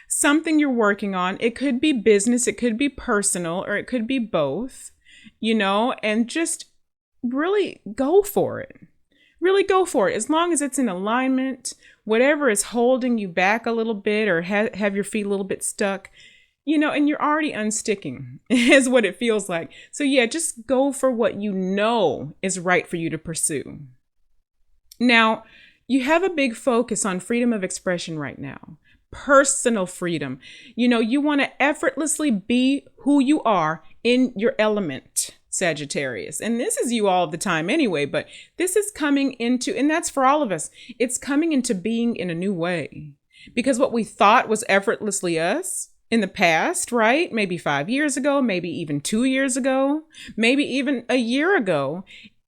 something you're working on. It could be business, it could be personal, or it could be both, and just really go for it. Really go for it. As long as it's in alignment, whatever is holding you back a little bit or have your feet a little bit stuck, and you're already unsticking is what it feels like. So yeah, just go for what you know is right for you to pursue. Now, you have a big focus on freedom of expression right now. Personal freedom. You want to effortlessly be who you are in your element, Sagittarius. And this is you all the time anyway, but this is coming into, and that's for all of us, it's coming into being in a new way. Because what we thought was effortlessly us in the past, right? Maybe 5 years ago, maybe even 2 years ago, maybe even a year ago.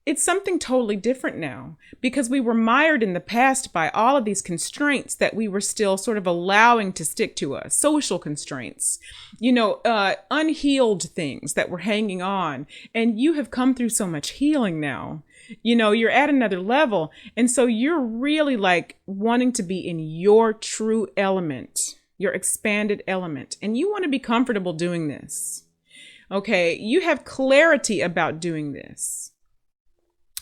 It's something totally different now, because we were mired in the past by all of these constraints that we were still sort of allowing to stick to us. Social constraints, unhealed things that were hanging on. And you have come through so much healing now. You're at another level. And so you're really like wanting to be in your true element, your expanded element. And you want to be comfortable doing this. Okay. You have clarity about doing this.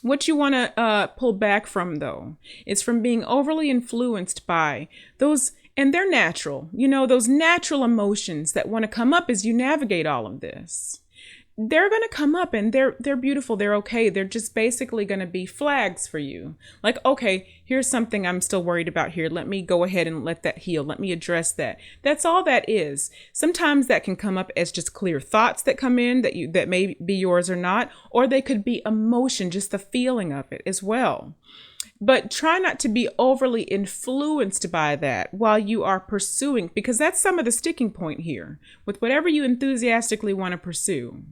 What you want to pull back from, though, is from being overly influenced by those, and they're natural, those natural emotions that want to come up as you navigate all of this. they're going to come up and they're beautiful. They're okay. They're just basically going to be flags for you. Like, okay, here's something I'm still worried about here. Let me go ahead and let that heal. Let me address that. That's all that is. Sometimes that can come up as just clear thoughts that come in that may be yours or not, or they could be emotion, just the feeling of it as well. But try not to be overly influenced by that while you are pursuing, because that's some of the sticking point here with whatever you enthusiastically want to pursue.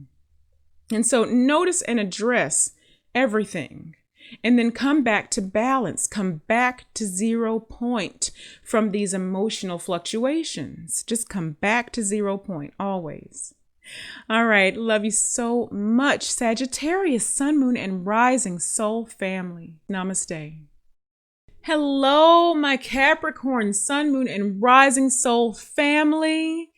And so notice and address everything, and then come back to balance, come back to 0 point from these emotional fluctuations. Just come back to 0 point always. All right. Love you so much, Sagittarius, Sun, Moon, and Rising Soul family. Namaste. Hello, my Capricorn, Sun, Moon, and Rising Soul family.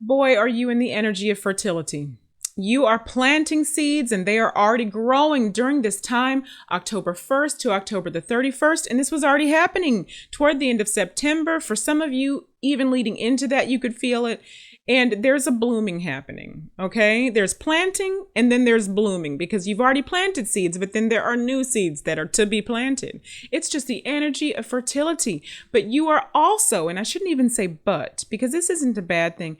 Boy, are you in the energy of fertility. You are planting seeds and they are already growing during this time, October 1st to October the 31st. And this was already happening toward the end of September. For some of you, even leading into that, you could feel it. And there's a blooming happening, okay? There's planting and then there's blooming, because you've already planted seeds, but then there are new seeds that are to be planted. It's just the energy of fertility. But you are also, and I shouldn't even say but, because this isn't a bad thing.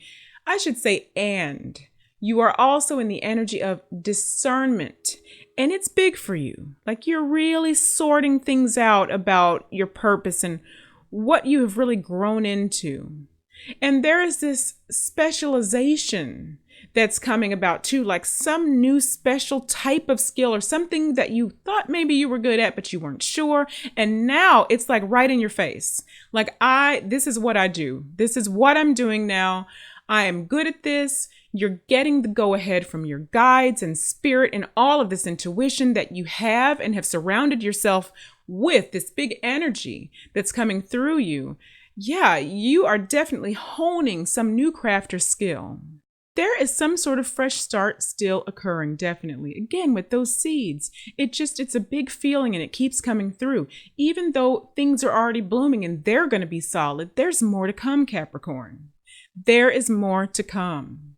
I should say and. You are also in the energy of discernment, and it's big for you. Like, you're really sorting things out about your purpose and what you have really grown into. And there is this specialization that's coming about too, like some new special type of skill or something that you thought maybe you were good at, but you weren't sure. And now it's like right in your face. Like, this is what I do. This is what I'm doing now. I am good at this. You're getting the go ahead from your guides and spirit and all of this intuition that you have and have surrounded yourself with, this big energy that's coming through you. Yeah, you are definitely honing some new craft or skill. There is some sort of fresh start still occurring, definitely. Again, with those seeds, it's a big feeling and it keeps coming through. Even though things are already blooming and they're going to be solid, there's more to come, Capricorn. There is more to come.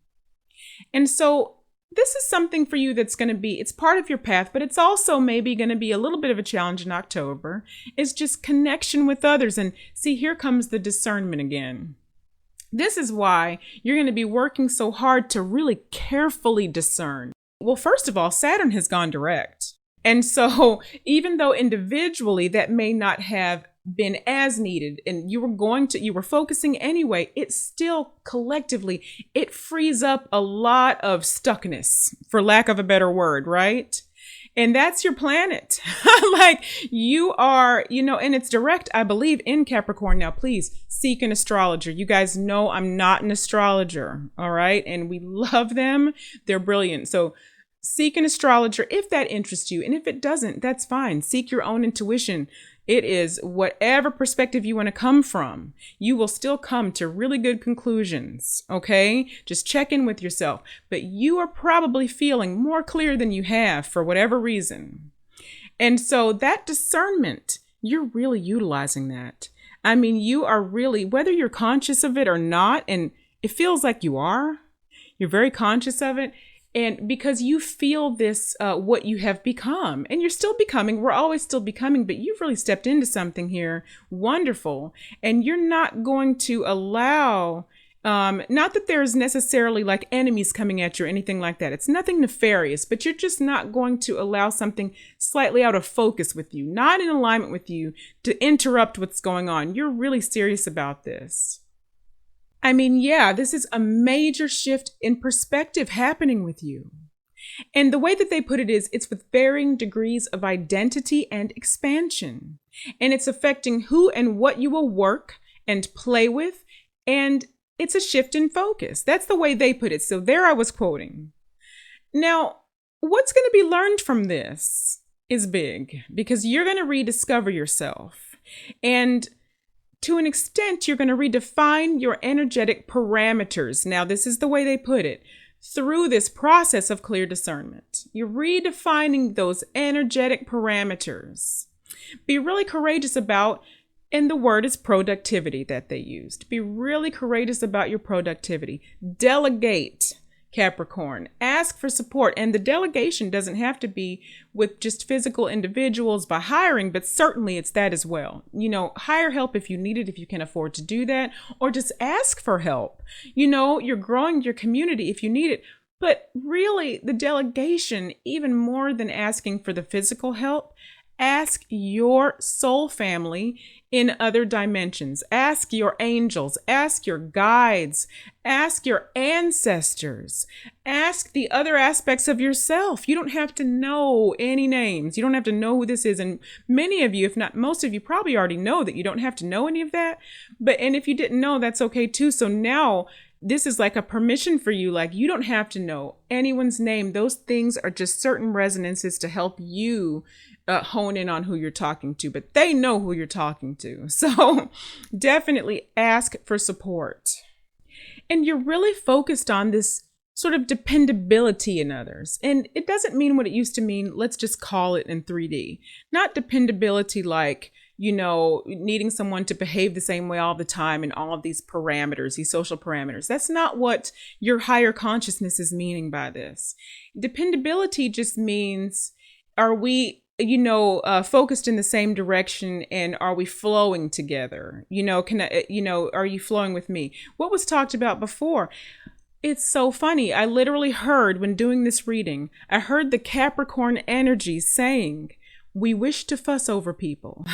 And so this is something for you that's going to be, it's part of your path, but it's also maybe going to be a little bit of a challenge in October. It's just connection with others. And see, here comes the discernment again. This is why you're going to be working so hard to really carefully discern. Well, first of all, Saturn has gone direct. And so even though individually that may not have been as needed and you were focusing anyway, it still collectively, it frees up a lot of stuckness, for lack of a better word, right? And that's your planet. Like, you are, and it's direct, I believe, in Capricorn. Now, please seek an astrologer. You guys know I'm not an astrologer, all right? And we love them. They're brilliant. So seek an astrologer if that interests you. And if it doesn't, that's fine. Seek your own intuition. It is whatever perspective you want to come from. You will still come to really good conclusions, okay? Just check in with yourself. But you are probably feeling more clear than you have for whatever reason. And so that discernment, you're really utilizing that. I mean, you are really, whether you're conscious of it or not, and it feels like you are, you're very conscious of it. And because you feel this, what you have become, and you're still becoming, we're always still becoming, but you've really stepped into something here wonderful. And you're not going to allow, not that there's necessarily like enemies coming at you or anything like that. It's nothing nefarious, but you're just not going to allow something slightly out of focus with you, not in alignment with you, to interrupt what's going on. You're really serious about this. I mean, yeah, this is a major shift in perspective happening with you. And the way that they put it is, it's with varying degrees of identity and expansion. And it's affecting who and what you will work and play with. And it's a shift in focus. That's the way they put it. So there I was quoting. Now, what's going to be learned from this is big, because you're going to rediscover yourself. And to an extent, you're going to redefine your energetic parameters. Now, this is the way they put it. Through this process of clear discernment, you're redefining those energetic parameters. Be really courageous about, and the word is productivity that they used. Be really courageous about your productivity. Delegate Capricorn. Ask for support. And the delegation doesn't have to be with just physical individuals by hiring, but certainly it's that as well. Hire help if you need it, if you can afford to do that, or just ask for help. You're growing your community if you need it. But really, the delegation, even more than asking for the physical help, ask your soul family in other dimensions. Ask your angels, ask your guides, ask your ancestors, ask the other aspects of yourself. You don't have to know any names. You don't have to know who this is. And many of you, if not most of you, probably already know that you don't have to know any of that. And if you didn't know, that's okay too. So now this is like a permission for you. Like, you don't have to know anyone's name. Those things are just certain resonances to help you hone in on who you're talking to, but they know who you're talking to. So definitely ask for support. And you're really focused on this sort of dependability in others. And it doesn't mean what it used to mean. Let's just call it in 3D. Not dependability like, needing someone to behave the same way all the time and all of these parameters, these social parameters. That's not what your higher consciousness is meaning by this. Dependability just means, are we focused in the same direction, and are we flowing together? Are you flowing with me? What was talked about before? It's so funny. I literally heard, when doing this reading, I heard the Capricorn energy saying, "We wish to fuss over people."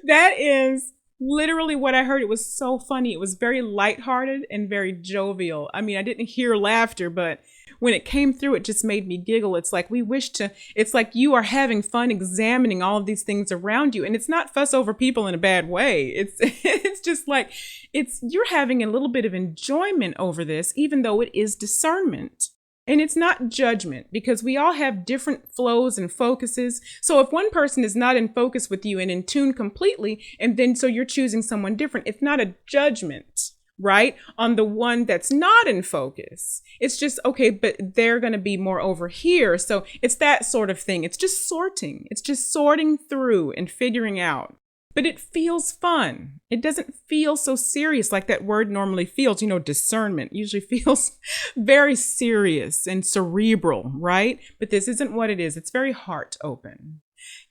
That is literally what I heard. It was so funny. It was very lighthearted and very jovial. I mean, I didn't hear laughter, but when it came through, it just made me giggle. It's like, it's like you are having fun examining all of these things around you. And it's not fuss over people in a bad way. It's just like, you're having a little bit of enjoyment over this, even though it is discernment. And it's not judgment, because we all have different flows and focuses. So if one person is not in focus with you and in tune completely, and then so you're choosing someone different, it's not a judgment, right, on the one that's not in focus. It's just, okay, but they're going to be more over here. So it's that sort of thing. It's just sorting. It's just sorting through and figuring out. But it feels fun. It doesn't feel so serious like that word normally feels. Discernment usually feels very serious and cerebral, right? But this isn't what it is. It's very heart open.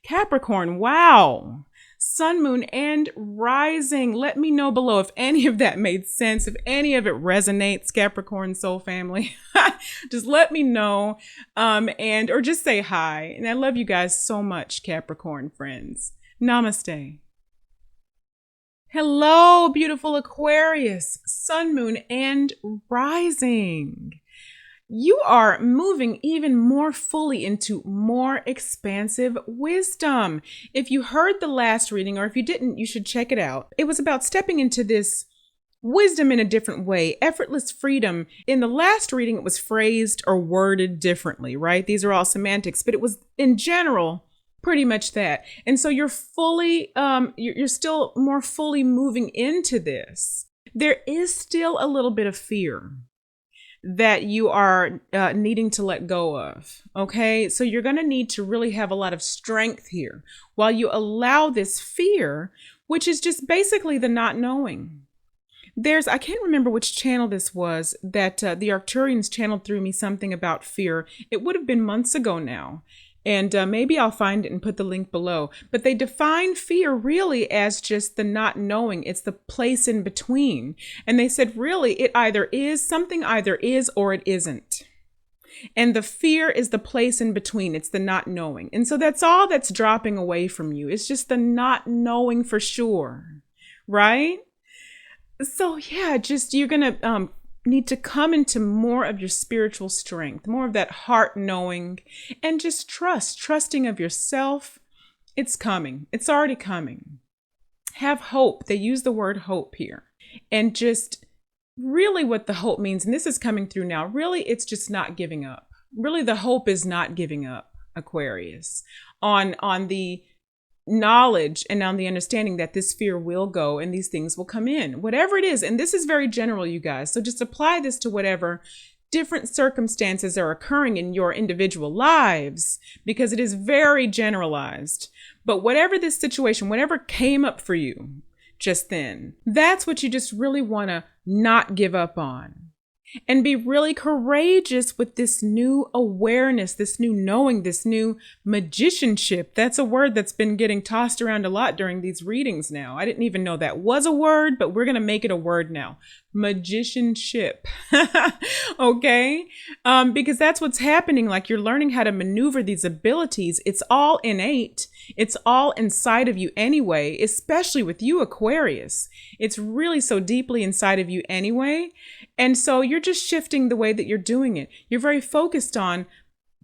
Capricorn, wow. Sun, moon, and rising. Let me know below if any of that made sense, if any of it resonates, Capricorn soul family. Just let me know, or just say hi. And I love you guys so much, Capricorn friends. Namaste. Hello, beautiful Aquarius, sun, moon, and rising. You are moving even more fully into more expansive wisdom. If you heard the last reading, or if you didn't, you should check it out. It was about stepping into this wisdom in a different way, effortless freedom. In the last reading, it was phrased or worded differently, right? These are all semantics, but it was in general pretty much that. And so you're fully, you're still more fully moving into this. There is still a little bit of fear that you are needing to let go of. Okay. So you're going to need to really have a lot of strength here while you allow this fear, which is just basically the not knowing. I can't remember which channel this was that the Arcturians channeled through me something about fear. It would have been months ago now. And maybe I'll find it and put the link below. But they define fear really as just the not knowing. It's the place in between. And they said, really, it either is, something either is or it isn't. And the fear is the place in between. It's the not knowing. And so that's all that's dropping away from you. It's just the not knowing for sure. Right? So yeah, just you're going to need to come into more of your spiritual strength, more of that heart knowing, and just trusting of yourself. It's coming. It's already coming. Have hope. They use the word hope here. And just really what the hope means, and this is coming through now, really it's just not giving up. Really the hope is not giving up, Aquarius, on the knowledge and on the understanding that this fear will go and these things will come in, whatever it is. And this is very general, you guys. So just apply this to whatever different circumstances are occurring in your individual lives, because it is very generalized. But whatever this situation, whatever came up for you just then, that's what you just really want to not give up on. and be really courageous with this new awareness, this new knowing, this new magicianship. That's a word that's been getting tossed around a lot during these readings now. I didn't even know that was a word, but we're going to make it a word now. Magicianship. Okay? Because that's what's happening. Like, you're learning how to maneuver these abilities. It's all innate. It's all inside of you anyway, especially with you, Aquarius. It's really so deeply inside of you anyway. And so you're just shifting the way that you're doing it. You're very focused on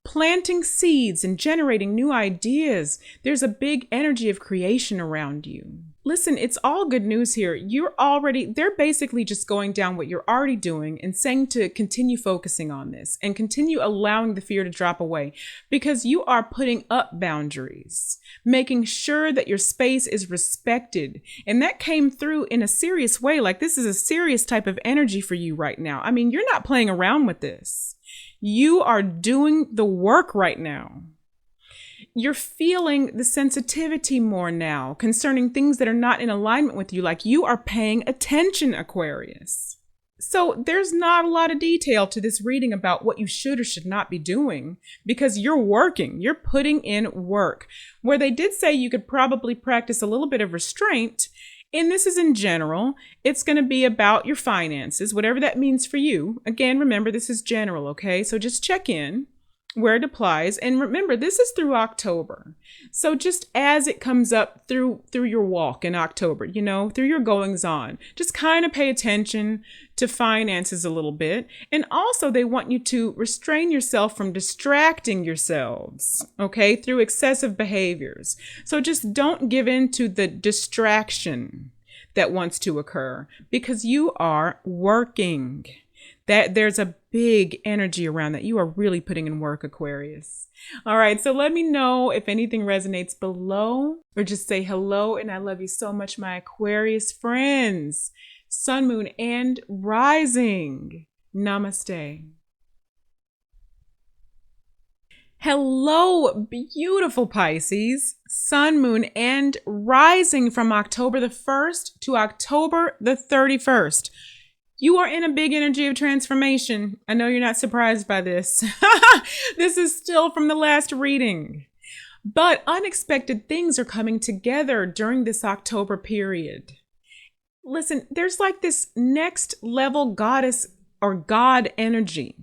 planting seeds and generating new ideas. There's a big energy of creation around you. Listen, it's all good news here. They're basically just going down what you're already doing and saying to continue focusing on this and continue allowing the fear to drop away, because you are putting up boundaries, making sure that your space is respected. And that came through in a serious way. Like, this is a serious type of energy for you right now. I mean, you're not playing around with this. You are doing the work right now. You're feeling the sensitivity more now concerning things that are not in alignment with you. Like, you are paying attention, Aquarius. So there's not a lot of detail to this reading about what you should or should not be doing, because you're working, you're putting in work. Where they did say you could probably practice a little bit of restraint, and this is in general, it's going to be about your finances, whatever that means for you. Again, remember, this is general, okay? So just check in where it applies. And remember, this is through October. So just as it comes up through your walk in October, through your goings on, just kind of pay attention to finances a little bit. And also, they want you to restrain yourself from distracting yourselves, okay, through excessive behaviors. So just don't give in to the distraction that wants to occur, because you are working. That there's a big energy around that. You are really putting in work, Aquarius. All right, so let me know if anything resonates below, or just say hello and I love you so much, my Aquarius friends. Sun, moon, and rising. Namaste. Hello, beautiful Pisces. Sun, moon, and rising from October the 1st to October the 31st. You are in a big energy of transformation. I know you're not surprised by this. This is still from the last reading. But unexpected things are coming together during this October period. Listen, there's like this next level goddess or god energy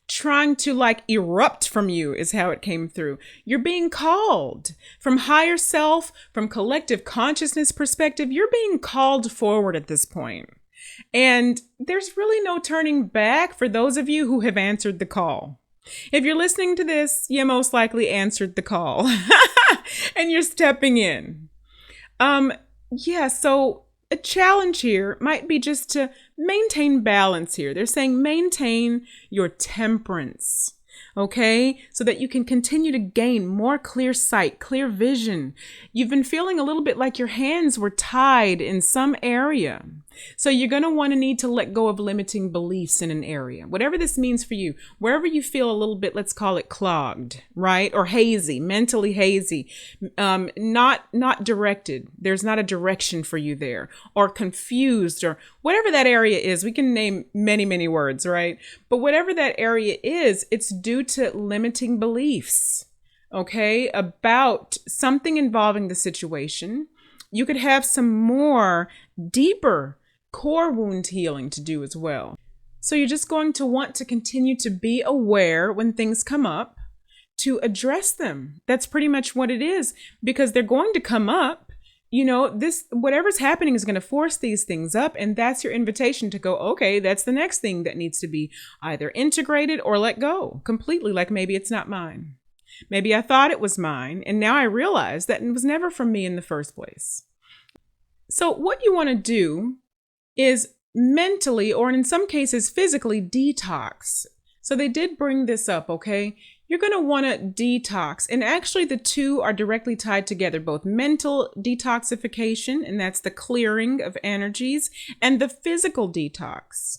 trying to like erupt from you, is how it came through. You're being called from higher self, from collective consciousness perspective. You're being called forward at this point. And there's really no turning back for those of you who have answered the call. If you're listening to this, you most likely answered the call and you're stepping in. So a challenge here might be just to maintain balance here. They're saying maintain your temperance. Okay, so that you can continue to gain more clear sight, clear vision. You've been feeling a little bit like your hands were tied in some area. So you're going to want to need to let go of limiting beliefs in an area, whatever this means for you, wherever you feel a little bit, let's call it clogged, right? Or hazy, mentally hazy, not directed. There's not a direction for you there, or confused, or whatever that area is. We can name many, many words, right? But whatever that area is, it's due to limiting beliefs, okay, about something involving the situation. You could have some more deeper core wound healing to do as well. So you're just going to want to continue to be aware when things come up, to address them. That's pretty much what it is, because they're going to come up. Whatever's happening is going to force these things up, and that's your invitation to go, okay, that's the next thing that needs to be either integrated or let go completely. Like, maybe it's not mine. Maybe I thought it was mine, and now I realize that it was never from me in the first place. So what you want to do is mentally, or in some cases physically, detox. So they did bring this up, okay? You're going to want to detox. And actually the two are directly tied together, both mental detoxification, and that's the clearing of energies, and the physical detox.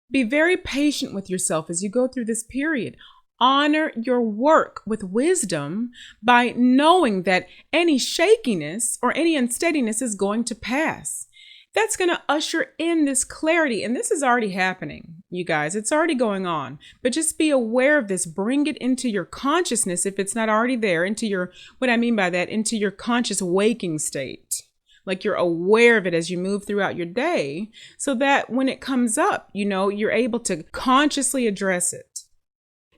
Be very patient with yourself as you go through this period. Honor your work with wisdom by knowing that any shakiness or any unsteadiness is going to pass. That's going to usher in this clarity, and this is already happening. you guys. It's already going on. But just be aware of this. Bring it into your consciousness if it's not already there, into your, what I mean by that, into your conscious waking state. Like you're aware of it as you move throughout your day, so that when it comes up, you know, you're able to consciously address it.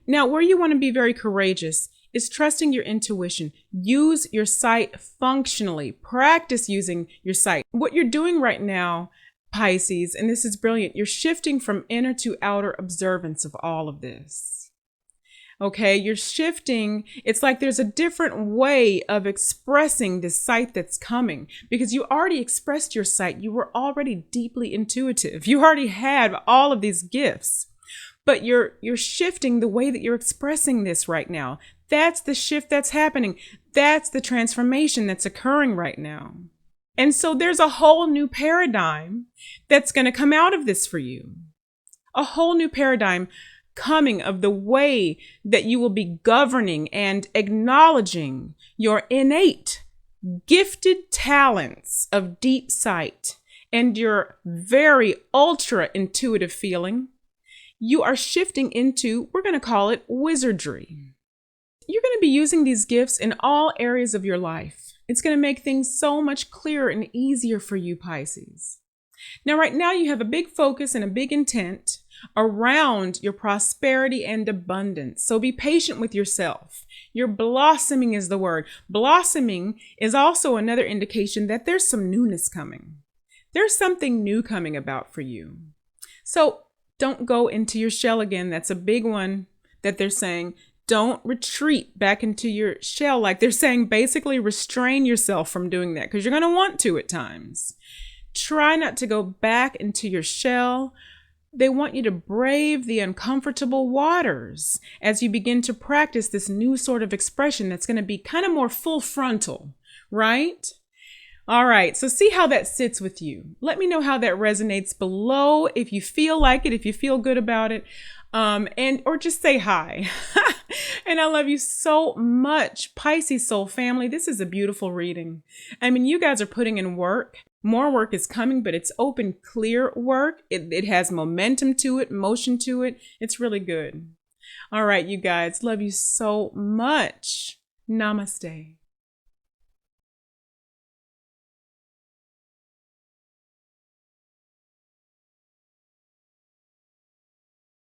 Now, where you want to be very courageous is trusting your intuition. Use your sight functionally. Practice using your sight. What you're doing right now, Pisces, and this is brilliant, you're shifting from inner to outer observance of all of this. Okay, you're shifting. It's like there's a different way of expressing this sight that's coming, because you already expressed your sight. You were already deeply intuitive. You already had all of these gifts, but you're shifting the way that you're expressing this right now. That's the shift that's happening. That's the transformation that's occurring right now. And so there's a whole new paradigm that's going to come out of this for you. A whole new paradigm coming of the way that you will be governing and acknowledging your innate gifted talents of deep sight and your very ultra intuitive feeling. You are shifting into, we're going to call it wizardry. You're going to be using these gifts in all areas of your life. It's going to make things so much clearer and easier for you, Pisces. Now, right now, you have a big focus and a big intent around your prosperity and abundance. So be patient with yourself. Your blossoming is the word. Blossoming is also another indication that there's some newness coming. There's something new coming about for you. So don't go into your shell again. That's a big one that they're saying. Don't retreat back into your shell. Like they're saying, basically restrain yourself from doing that, because you're going to want to at times. Try not to go back into your shell. They want you to brave the uncomfortable waters as you begin to practice this new sort of expression that's going to be kind of more full frontal, right? All right, so see how that sits with you. Let me know how that resonates below, if you feel like it, if you feel good about it, or just say hi. And I love you so much, Pisces soul family. This is a beautiful reading. I mean, you guys are putting in work. More work is coming, but it's open, clear work. It has momentum to it, motion to it. It's really good. All right, you guys, love you so much. Namaste.